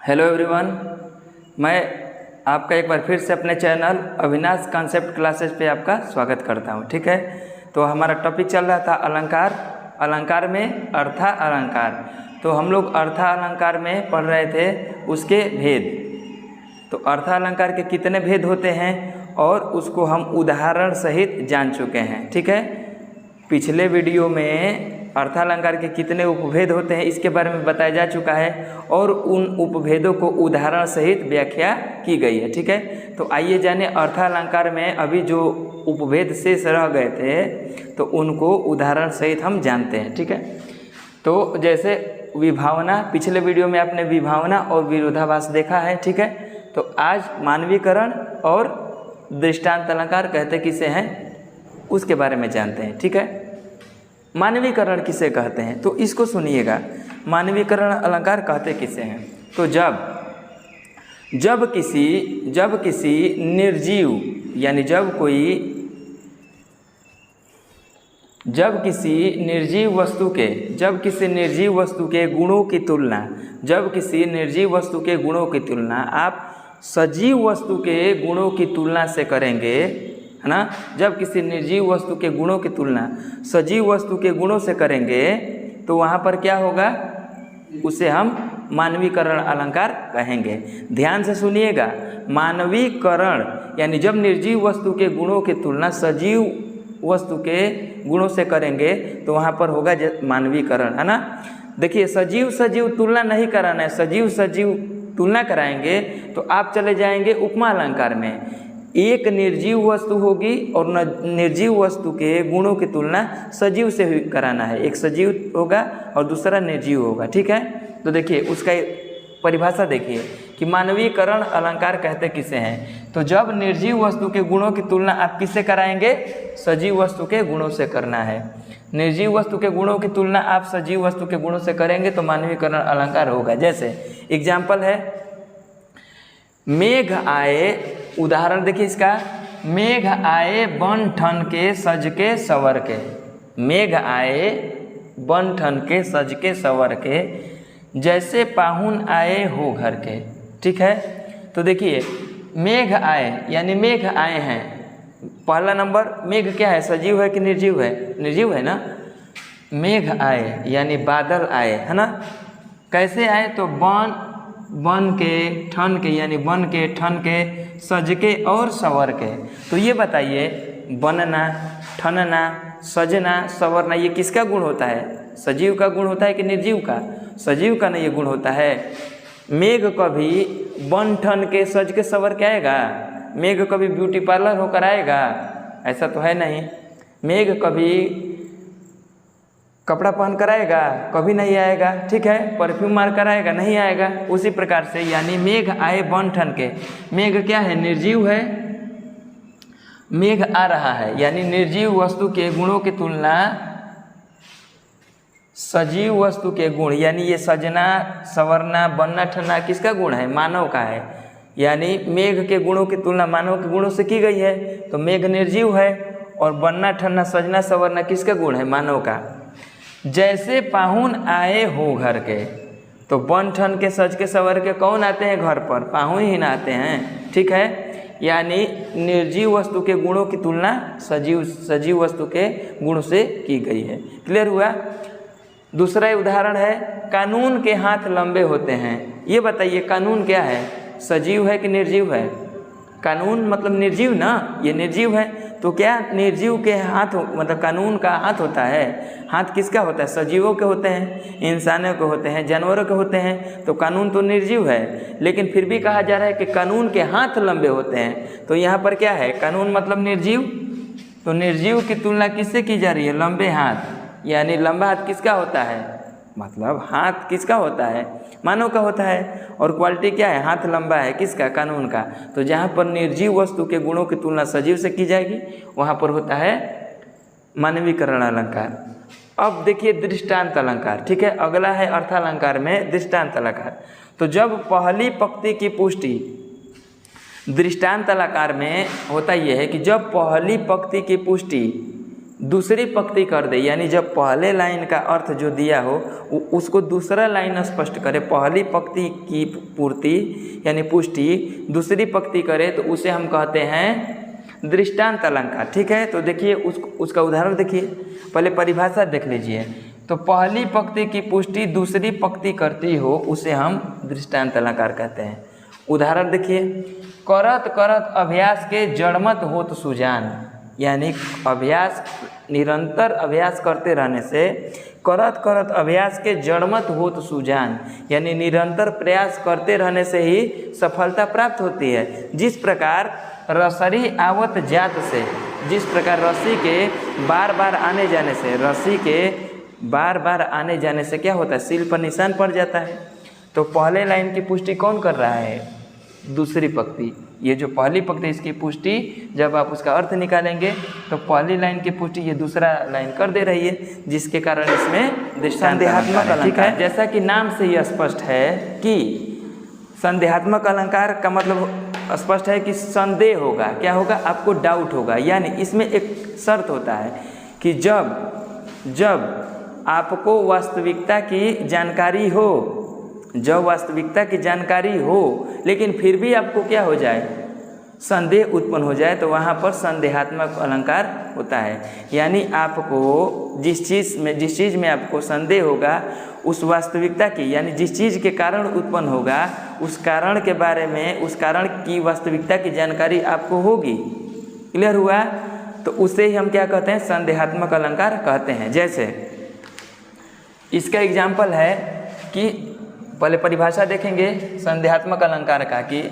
Hello everyone, मैं आपका एक बार फिर से अपने चैनल अविनाश कॉन्सेप्ट क्लासेस पे आपका स्वागत करता हूँ। ठीक है, तो हमारा टॉपिक चल रहा था अलंकार। अलंकार में अर्था अलंकार। तो हम लोग अर्था अलंकार में पढ़ रहे थे उसके भेद। तो अर्था अलंकार के कितने भेद होते हैं और उसको हम उदाहरण सहित जान चुके हैं। ठीक है, पिछले वीडियो में अर्थालंकार के कितने उपभेद होते हैं इसके बारे में बताया जा चुका है और उन उपभेदों को उदाहरण सहित व्याख्या की गई है। ठीक है, तो आइए जाने अर्थालंकार में अभी जो उपभेद शेष रह गए थे तो उनको उदाहरण सहित हम जानते हैं। ठीक है, तो जैसे विभावना, पिछले वीडियो में आपने विभावना और विरोधाभास देखा है। ठीक है, तो आज मानवीकरण और दृष्टांत अलंकार कहते किसे हैं उसके बारे में जानते हैं। ठीक है, मानवीकरण किसे कहते हैं तो इसको सुनिएगा। मानवीकरण अलंकार कहते किसे हैं तो जब किसी निर्जीव यानी जब किसी निर्जीव वस्तु के गुणों की तुलना आप सजीव वस्तु के गुणों की तुलना से करेंगे, है ना। जब किसी निर्जीव वस्तु के गुणों की तुलना सजीव वस्तु के गुणों से करेंगे तो वहाँ पर क्या होगा, उसे हम मानवीकरण अलंकार कहेंगे। ध्यान से सुनिएगा, मानवीकरण यानी जब निर्जीव वस्तु के गुणों की तुलना सजीव वस्तु के गुणों से करेंगे तो वहाँ पर होगा मानवीकरण, है ना। देखिए, सजीव तुलना नहीं कराना है, सजीव तुलना कराएंगे तो आप चले जाएंगे उपमा अलंकार में। एक निर्जीव वस्तु होगी और निर्जीव वस्तु के गुणों की तुलना सजीव से कराना है। एक सजीव होगा और दूसरा निर्जीव होगा। ठीक है, तो देखिए उसका परिभाषा देखिए कि मानवीकरण अलंकार कहते किसे हैं तो जब निर्जीव वस्तु के गुणों की तुलना आप किससे कराएंगे, सजीव वस्तु के गुणों से करना है। निर्जीव वस्तु के गुणों की तुलना आप सजीव वस्तु के गुणों से करेंगे तो मानवीकरण अलंकार होगा। जैसे एग्जाम्पल है, मेघ आए, उदाहरण देखिए इसका, मेघ आए बन ठन के सज के सवर के। मेघ आए बन ठन के सज के सवर के, जैसे पाहुन आए हो घर के। ठीक है, तो देखिए मेघ आए यानी मेघ आए हैं। पहला नंबर, मेघ क्या है, सजीव है कि निर्जीव है, निर्जीव है ना। मेघ आए यानी बादल आए, है ना। कैसे आए तो बन के ठन के यानी बन के ठन के सज के और सवर के। तो ये बताइए, बनना, ठनना, सजना, सवरना ये किसका गुण होता है, सजीव का गुण होता है कि निर्जीव का, सजीव का नहीं ये गुण होता है। मेघ कभी बन ठन के सज के सवर के आएगा, मेघ कभी ब्यूटी पार्लर होकर आएगा, ऐसा तो है नहीं। मेघ कभी कपड़ा पहन कर आएगा, कभी नहीं आएगा। ठीक है, परफ्यूम मार कर आएगा, नहीं आएगा। उसी प्रकार से यानी मेघ आए बन ठन के, मेघ क्या है, निर्जीव है। मेघ आ रहा है यानी निर्जीव वस्तु के गुणों की तुलना सजीव वस्तु के गुण, यानी ये सजना, संवरना, बनना, ठनना किसका गुण है, मानव का है। यानी मेघ के गुणों की तुलना मानव के गुणों से की गई है तो मेघ निर्जीव है और बनना, ठनना, सजना, संवरना किसका गुण है, मानव का। जैसे पाहुन आए हो घर के, तो बन ठन के सज के सवर के कौन आते हैं घर पर, पाहुन ही ना आते हैं। ठीक है, यानी निर्जीव वस्तु के गुणों की तुलना सजीव वस्तु के गुण से की गई है। क्लियर हुआ। दूसरा उदाहरण है, कानून के हाथ लंबे होते हैं। ये बताइए कानून क्या है, सजीव है कि निर्जीव है, कानून मतलब निर्जीव ना, ये निर्जीव है। तो क्या निर्जीव के हाथ मतलब कानून का हाथ होता है, हाथ किसका होता है, सजीवों के होते हैं, इंसानों के होते हैं, जानवरों के होते हैं। तो कानून तो निर्जीव है लेकिन फिर भी कहा जा रहा है कि कानून के हाथ लंबे होते हैं। तो यहाँ पर क्या है, कानून मतलब निर्जीव, तो निर्जीव की तुलना किससे की जा रही है, लंबे हाथ। यानी लंबा हाथ किसका होता है, मतलब हाथ किसका होता है, मानव का होता है। और क्वालिटी क्या है, हाथ लंबा है, किसका, कानून का। तो जहाँ पर निर्जीव वस्तु के गुणों की तुलना सजीव से की जाएगी वहाँ पर होता है मानवीकरण अलंकार। अब देखिए दृष्टांत अलंकार। ठीक है, अगला है अर्थालंकार में दृष्टांत अलंकार। तो जब पहली पंक्ति की पुष्टि दृष्टांत अलंकार में होता यह है कि जब पहली पंक्ति की पुष्टि दूसरी पंक्ति कर दे, यानी जब पहले लाइन का अर्थ जो दिया हो उसको दूसरा लाइन स्पष्ट करे। पहली पंक्ति की पूर्ति यानी पुष्टि दूसरी पंक्ति करे तो उसे हम कहते हैं दृष्टांत अलंकार। ठीक है, तो देखिए उसका उदाहरण देखिए, पहले परिभाषा देख लीजिए। तो पहली पंक्ति की पुष्टि दूसरी पंक्ति करती हो उसे हम दृष्टांत अलंकार कहते हैं। उदाहरण देखिए, करत करत अभ्यास के जड़मत होत सुजान, यानी अभ्यास निरंतर अभ्यास करते रहने से करत करत अभ्यास के जड़मत होत सुजान, यानी निरंतर प्रयास करते रहने से ही सफलता प्राप्त होती है। जिस प्रकार रसरी आवत जात से, जिस प्रकार रस्सी के बार बार आने जाने से, रस्सी के बार बार आने जाने से क्या होता है, सील पर निशान पड़ जाता है। तो पहले लाइन की पुष्टि कौन कर रहा है, दूसरी पंक्ति। ये जो पहली पंक्ति इसकी पुष्टि जब आप उसका अर्थ निकालेंगे तो पहली लाइन की पुष्टि ये दूसरा लाइन कर दे रही है, जिसके कारण इसमें संदेहात्मक अलंकार है। जैसा कि नाम से यह स्पष्ट है कि संदेहात्मक अलंकार का मतलब स्पष्ट है कि संदेह होगा, क्या होगा, आपको डाउट होगा। यानी इसमें एक शर्त होता है कि जब आपको वास्तविकता की जानकारी हो, जब वास्तविकता की जानकारी हो लेकिन फिर भी आपको क्या हो जाए, संदेह उत्पन्न हो जाए, तो वहाँ पर संदेहात्मक अलंकार होता है। यानी आपको जिस चीज़ में आपको संदेह होगा उस वास्तविकता की, यानी जिस चीज़ के कारण उत्पन्न होगा उस कारण के बारे में, उस कारण की वास्तविकता की जानकारी आपको होगी। क्लियर हुआ? तो उसे ही हम क्या कहते हैं, संदेहात्मक अलंकार कहते हैं। जैसे इसका एग्जाम्पल है कि पहले परिभाषा देखेंगे संदेहात्मक अलंकार का, कि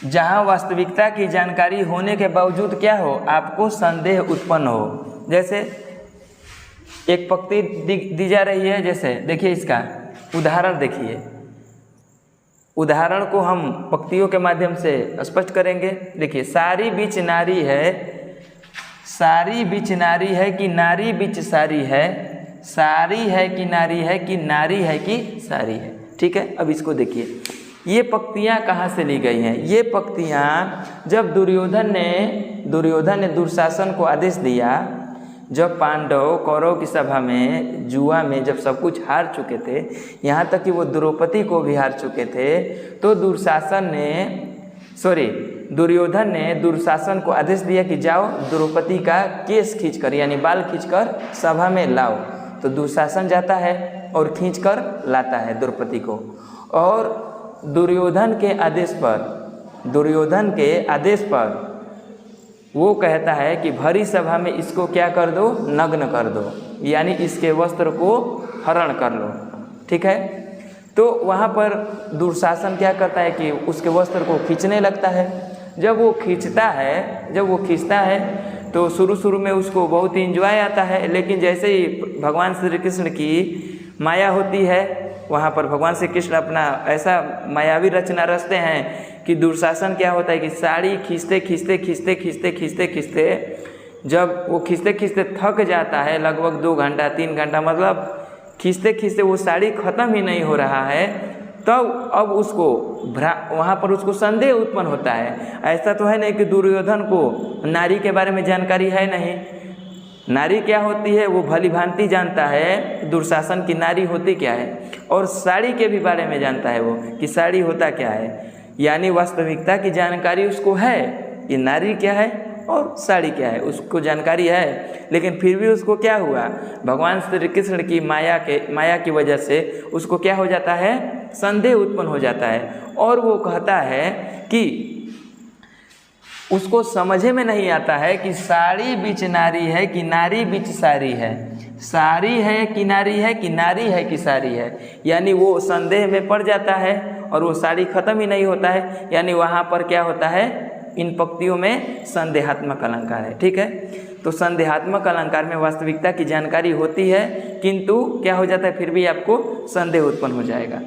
जहाँ वास्तविकता की जानकारी होने के बावजूद क्या हो, आपको संदेह उत्पन्न हो। जैसे एक पंक्ति दी जा रही है, जैसे देखिए इसका उदाहरण देखिए, उदाहरण को हम पंक्तियों के माध्यम से स्पष्ट करेंगे। देखिए, सारी बीच नारी है, सारी बीच नारी है कि नारी बीच सारी है, सारी है कि नारी है कि नारी है कि सारी है। ठीक है, अब इसको देखिए, ये पंक्तियाँ कहाँ से ली गई हैं। ये पंक्तियाँ जब दुर्योधन ने दुशासन को आदेश दिया, जब पांडव कौरव की सभा में जुआ में जब सब कुछ हार चुके थे, यहाँ तक कि वो द्रौपदी को भी हार चुके थे, तो दुर्योधन ने दुशासन को आदेश दिया कि जाओ द्रौपदी का केस खींचकर, यानी बाल खींचकर सभा में लाओ। तो दुशासन जाता है और खींचकर लाता है द्रौपदी को, और दुर्योधन के आदेश पर वो कहता है कि भरी सभा में इसको क्या कर दो, नग्न कर दो, यानी इसके वस्त्र को हरण कर लो। ठीक है, तो वहाँ पर दुशासन क्या करता है कि उसके वस्त्र को खींचने लगता है। जब वो खींचता है तो शुरू में उसको बहुत ही इंजॉय आता है, लेकिन जैसे ही भगवान श्री कृष्ण की माया होती है, वहाँ पर भगवान श्री कृष्ण अपना ऐसा मायावी रचना रचते हैं कि दुशासन क्या होता है कि साड़ी खींचते जब वो खींचते थक जाता है, लगभग 2 घंटा 3 घंटा, मतलब खींचते वो साड़ी ख़त्म ही नहीं हो रहा है, तब अब उसको वहाँ पर उसको संदेह उत्पन्न होता है। ऐसा तो है नहीं कि दुर्योधन को नारी के बारे में जानकारी है नहीं, नारी क्या होती है वो भली भांति जानता है, दुशासन की नारी होती क्या है, और साड़ी के भी बारे में जानता है वो कि साड़ी होता क्या है। यानी वास्तविकता की जानकारी उसको है कि नारी क्या है और साड़ी क्या है, उसको जानकारी है, लेकिन फिर भी उसको क्या हुआ, भगवान श्री कृष्ण की माया की वजह से उसको क्या हो जाता है, संदेह उत्पन्न हो जाता है। और वो कहता है कि उसको समझे में नहीं आता है कि साड़ी बीच नारी है कि नारी बीच साड़ी है, साड़ी है कि नारी है कि नारी है कि साड़ी है। यानी वो संदेह में पड़ जाता है और वो साड़ी खत्म ही नहीं होता है। यानी वहाँ पर क्या होता है, इन पंक्तियों में संदेहात्मक अलंकार है। ठीक है, तो संदेहात्मक अलंकार में वास्तविकता की जानकारी होती है, किंतु क्या हो जाता है, फिर भी आपको संदेह उत्पन्न हो जाएगा।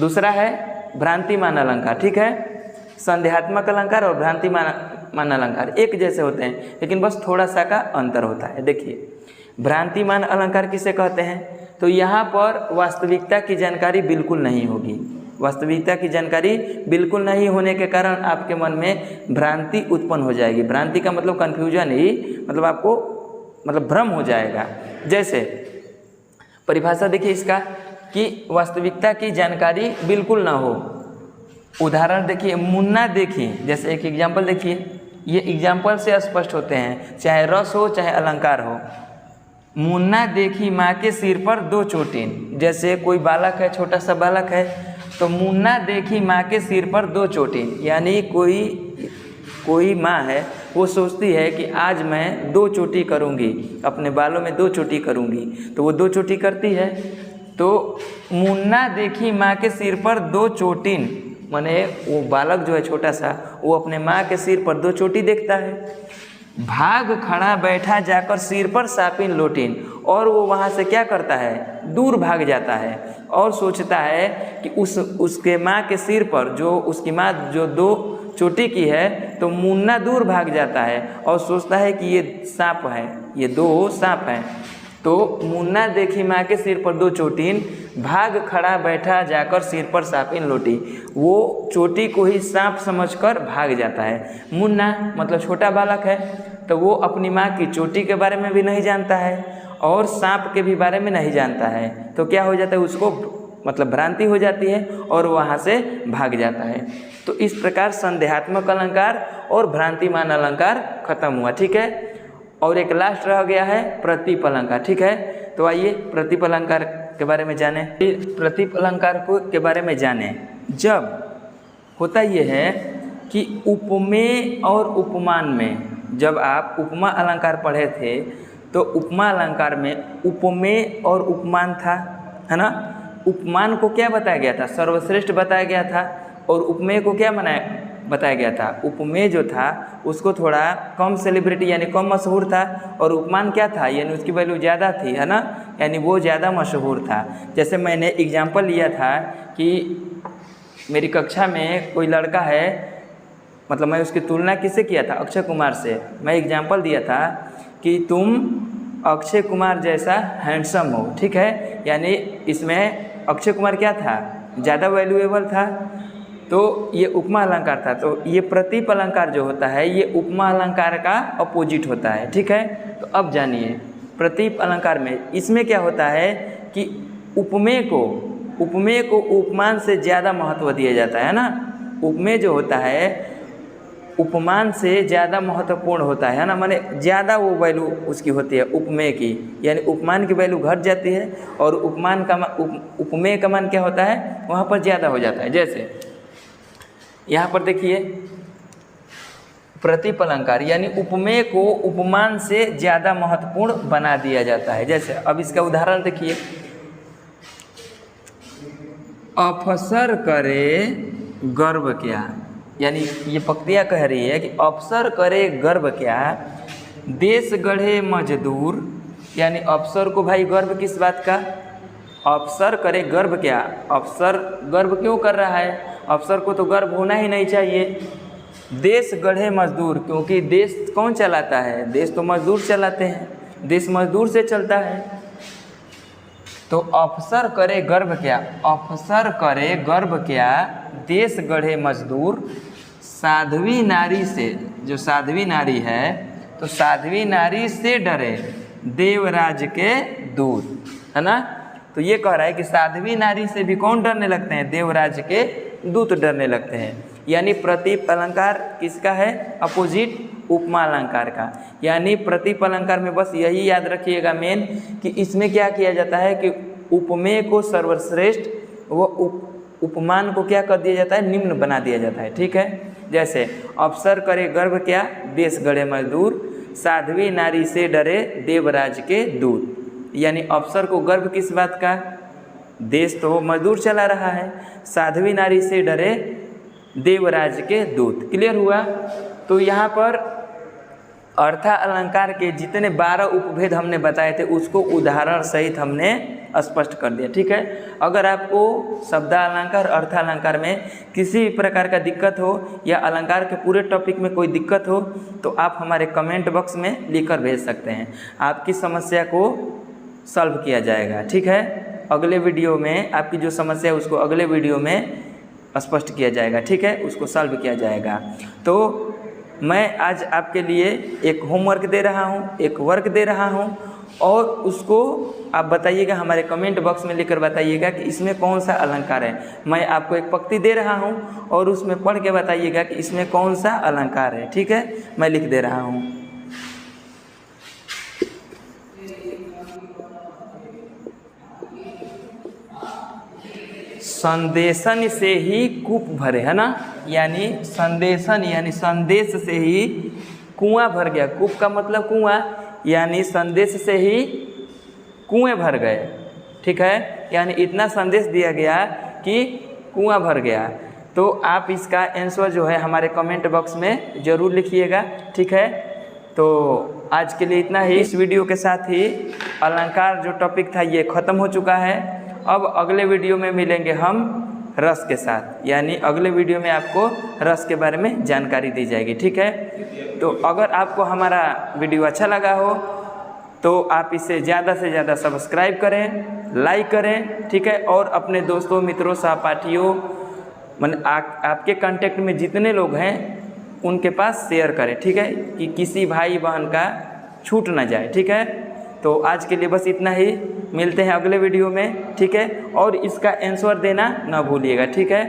दूसरा है भ्रांतिमान अलंकार। ठीक है, संदेहात्मक अलंकार और भ्रांतिमान अलंकार एक जैसे होते हैं, लेकिन बस थोड़ा सा का अंतर होता है। देखिए, भ्रांतिमान अलंकार किसे कहते हैं, तो यहाँ पर वास्तविकता की जानकारी बिल्कुल नहीं होगी। वास्तविकता की जानकारी बिल्कुल नहीं होने के कारण आपके मन में भ्रांति उत्पन्न हो जाएगी। भ्रांति का मतलब कन्फ्यूजन ही, मतलब आपको मतलब भ्रम हो जाएगा। जैसे परिभाषा देखिए इसका कि वास्तविकता की जानकारी बिल्कुल ना हो। उदाहरण देखिए, मुन्ना देखिए, जैसे एक एग्जाम्पल देखिए, ये एग्जाम्पल से स्पष्ट होते हैं, चाहे रस हो चाहे अलंकार हो। मुन्ना देखी माँ के सिर पर 2 चोटिन। जैसे कोई बालक है, छोटा सा बालक है, तो मुन्ना देखी माँ के सिर पर 2 चोटिन, यानी कोई माँ है, वो सोचती है कि आज मैं 2 चोटी करूँगी, अपने बालों में 2 चोटी करूँगी, तो वो 2 चोटी करती है। तो मुन्ना देखी माँ के सिर पर 2 चोटिन, माने वो बालक जो है छोटा सा, वो अपने माँ के सिर पर 2 चोटी देखता है। भाग खड़ा बैठा जाकर सिर पर सापिन लोटिन, और वो वहाँ से क्या करता है, दूर भाग जाता है और सोचता है कि उसके माँ के सिर पर जो उसकी माँ जो 2 चोटी की है, तो मुन्ना दूर भाग जाता है और सोचता है कि ये सांप है, ये 2 सांप हैं। तो मुन्ना देखी माँ के सिर पर 2 चोटिन, भाग खड़ा बैठा जाकर सिर पर सापिन लोटी, वो चोटी को ही सांप समझकर भाग जाता है। मुन्ना मतलब छोटा बालक है, तो वो अपनी माँ की चोटी के बारे में भी नहीं जानता है और सांप के भी बारे में नहीं जानता है। तो क्या हो जाता है, उसको मतलब भ्रांति हो जाती है और वहाँ से भाग जाता है। तो इस प्रकार संदेहात्मक अलंकार और भ्रांतिमान अलंकार खत्म हुआ। ठीक है, और एक लास्ट रह गया है प्रतीप अलंकार। ठीक है, तो आइए प्रतीप अलंकार के बारे में जाने। प्रतीप अलंकार के बारे में जाने, जब होता ये है कि उपमेय और उपमान में, जब आप उपमा अलंकार पढ़े थे तो उपमा अलंकार में उपमेय और उपमान था, है ना। उपमान को क्या बताया गया था, सर्वश्रेष्ठ बताया गया था, और उपमेय को क्या बताया गया था, उपमेय जो था उसको थोड़ा कम सेलिब्रिटी यानी कम मशहूर था, और उपमान क्या था, यानी उसकी वैल्यू ज़्यादा थी, है ना, यानी वो ज़्यादा मशहूर था। जैसे मैंने एग्जाम्पल लिया था कि मेरी कक्षा में कोई लड़का है, मतलब मैं उसकी तुलना किससे किया था, अक्षय कुमार से। मैं एग्जाम्पल दिया था कि तुम अक्षय कुमार जैसा हैंडसम हो। ठीक है, यानी इसमें अक्षय कुमार क्या था, ज़्यादा वैल्यूएबल था। तो ये उपमा अलंकार था। तो ये प्रतीप अलंकार जो होता है ये उपमा अलंकार का अपोजिट होता है। ठीक है, तो अब जानिए प्रतीप अलंकार में इसमें क्या होता है कि उपमेय को उपमान से ज़्यादा महत्व दिया जाता है ना। उपमेय जो होता है उपमान से ज़्यादा महत्वपूर्ण होता है ना, माने ज़्यादा वो वैल्यू उसकी होती है उपमेय की, यानी उपमान की वैल्यू घट जाती है और उपमेय का मान क्या होता है, वहाँ पर ज़्यादा हो जाता है। जैसे यहाँ पर देखिए प्रतीप अलंकार यानी उपमेय को उपमान से ज़्यादा महत्वपूर्ण बना दिया जाता है। जैसे अब इसका उदाहरण देखिए, अफसर करे गर्व क्या, यानी ये पंक्तियाँ कह रही है कि अफसर करे गर्व क्या, देश गढ़े मजदूर, यानी अफसर को भाई गर्व किस बात का, अफसर करे गर्व क्या, अफसर गर्व क्यों कर रहा है, अफसर को तो गर्व होना ही नहीं चाहिए। देश गढ़े मजदूर, क्योंकि देश कौन चलाता है, देश तो मजदूर चलाते हैं, देश मजदूर से चलता है। तो अफसर करे गर्व क्या, अफसर करे गर्व क्या, देश गढ़े मजदूर, साध्वी नारी से, जो साध्वी नारी है तो साध्वी नारी से डरे देवराज के दूत, है ना। तो ये कह रहा है कि साध्वी नारी से भी कौन डरने लगते हैं, देवराज के दूत डरने लगते हैं। यानी प्रतीप अलंकार किसका है, अपोजिट उपमा अलंकार का। यानी प्रतीप अलंकार में बस यही याद रखिएगा मेन कि इसमें क्या किया जाता है कि उपमेय को सर्वश्रेष्ठ व उपमान को क्या कर दिया जाता है, निम्न बना दिया जाता है। ठीक है, जैसे अफसर करे गर्व क्या, देश गढ़े मजदूर, साध्वी नारी से डरे देवराज के दूत। यानी अफसर को गर्व किस बात का, देश तो मजदूर चला रहा है, साध्वी नारी से डरे देवराज के दूत। क्लियर हुआ। तो यहाँ पर अर्था अलंकार के जितने 12 उपभेद हमने बताए थे उसको उदाहरण सहित हमने स्पष्ट कर दिया। ठीक है, अगर आपको शब्दालंकार अर्थालंकार में किसी प्रकार का दिक्कत हो या अलंकार के पूरे टॉपिक में कोई दिक्कत हो तो आप हमारे कमेंट बॉक्स में लिखकर भेज सकते हैं, आपकी समस्या को सॉल्व किया जाएगा। ठीक है, अगले वीडियो में आपकी जो समस्या है उसको अगले वीडियो में स्पष्ट किया जाएगा। ठीक है, उसको सॉल्व किया जाएगा। तो मैं आज आपके लिए एक होमवर्क दे रहा हूँ, एक वर्क दे रहा हूँ, और उसको आप बताइएगा, हमारे कमेंट बॉक्स में लिखकर बताइएगा कि इसमें कौन सा अलंकार है। मैं आपको एक पंक्ति दे रहा हूँ और उसमें पढ़ के बताइएगा कि इसमें कौन सा अलंकार है। ठीक है, मैं लिख दे रहा हूँ। संदेशन से ही कूप भरे, है ना, यानी संदेशन यानी संदेश से ही कुआं भर गया। कूप का मतलब कुआं, यानी संदेश से ही कुएं भर गए। ठीक है, यानी इतना संदेश दिया गया कि कुआं भर गया। तो आप इसका आंसर जो है हमारे कमेंट बॉक्स में ज़रूर लिखिएगा। ठीक है, तो आज के लिए इतना ही। इस वीडियो के साथ ही अलंकार जो टॉपिक था ये ख़त्म हो चुका है। अब अगले वीडियो में मिलेंगे हम रस के साथ, यानी अगले वीडियो में आपको रस के बारे में जानकारी दी जाएगी। ठीक है, तो अगर आपको हमारा वीडियो अच्छा लगा हो तो आप इसे ज़्यादा से ज़्यादा सब्सक्राइब करें, लाइक करें। ठीक है, और अपने दोस्तों, मित्रों, सहपाठियों, आपके कांटेक्ट में जितने लोग हैं उनके पास शेयर करें। ठीक है, कि किसी भाई बहन का छूट ना जाए। ठीक है, तो आज के लिए बस इतना ही। मिलते हैं अगले वीडियो में। ठीक है, और इसका आंसर देना ना भूलिएगा। ठीक है।